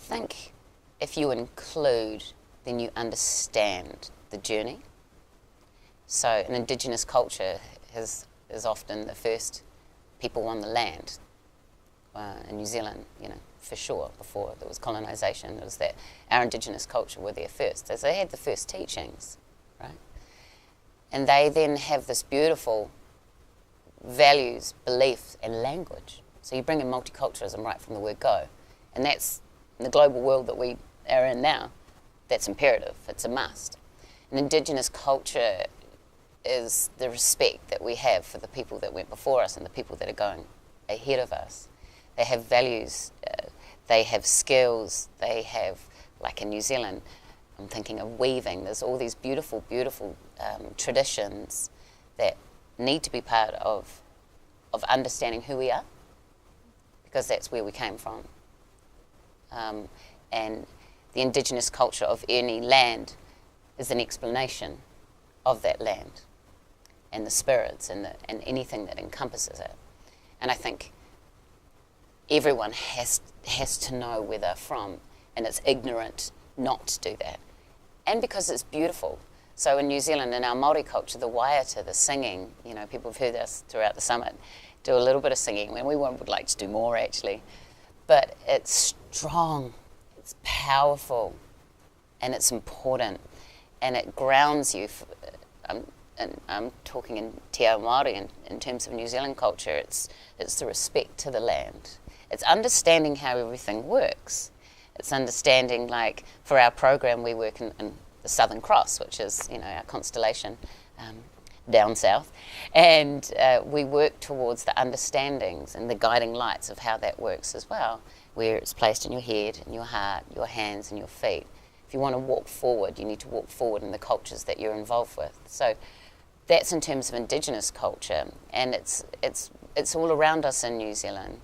think if you include, then you understand the journey. So an indigenous culture is often the first people on the land in New Zealand, for sure. Before there was colonisation, it was that our indigenous culture were there first. So they had the first teachings, right? And they then have this beautiful values, beliefs, and language. So you bring in multiculturalism right from the word go. And that's, in the global world that we are in now, that's imperative, it's a must. An indigenous culture is the respect that we have for the people that went before us and the people that are going ahead of us. They have values, they have skills, they have, like in New Zealand, I'm thinking of weaving, there's all these beautiful, beautiful traditions that need to be part of understanding who we are, because that's where we came from. And the indigenous culture of any land is an explanation of that land and the spirits and anything that encompasses it. And I think everyone has to know where they're from, and it's ignorant not to do that. And because it's beautiful. So in New Zealand, in our Māori culture, the waiata, the singing, people have heard us throughout the summit do a little bit of singing, and we would like to do more actually. But it's strong, it's powerful, and it's important, and it grounds you. I'm talking in Te Ao Māori in terms of New Zealand culture. It's the respect to the land. It's understanding how everything works. It's understanding, like, for our program, we work in the Southern Cross, which is, our constellation down south. And we work towards the understandings and the guiding lights of how that works as well, where it's placed in your head, in your heart, your hands and your feet. If you want to walk forward, you need to walk forward in the cultures that you're involved with. So that's in terms of indigenous culture, and it's all around us in New Zealand.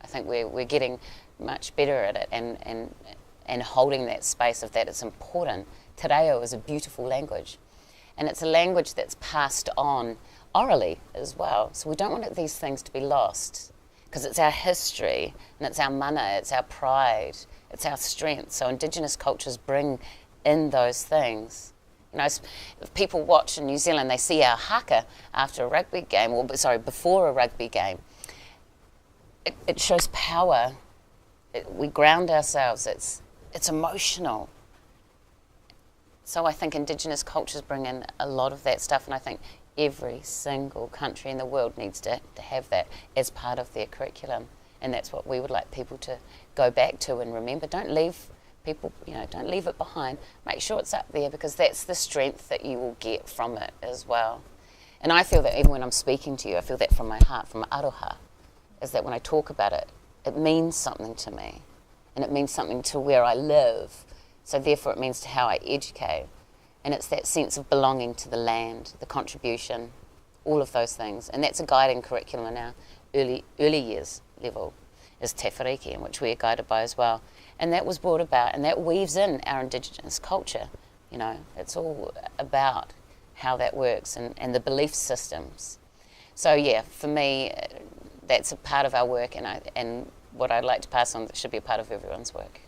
I think we're getting much better at it, and holding that space of that is important. Te reo is a beautiful language, and it's a language that's passed on orally as well. So we don't want these things to be lost, because it's our history, and it's our mana, it's our pride, it's our strength. So indigenous cultures bring in those things. If people watch in New Zealand, they see our haka after a rugby game, before a rugby game. It shows power. We ground ourselves. It's emotional. So I think indigenous cultures bring in a lot of that stuff, and I think every single country in the world needs to have that as part of their curriculum, and that's what we would like people to go back to and remember. Don't leave don't leave it behind. Make sure it's up there, because that's the strength that you will get from it as well. And I feel that even when I'm speaking to you, I feel that from my heart, from my aroha, is that when I talk about it, it means something to me, and it means something to where I live. So therefore it means to how I educate. And it's that sense of belonging to the land, the contribution, all of those things. And that's a guiding curriculum in our early years level, is Te Whariki, in which we are guided by as well. And that was brought about, and that weaves in our indigenous culture. It's all about how that works and the belief systems. So yeah, for me, that's a part of our work, and what I'd like to pass on that should be a part of everyone's work.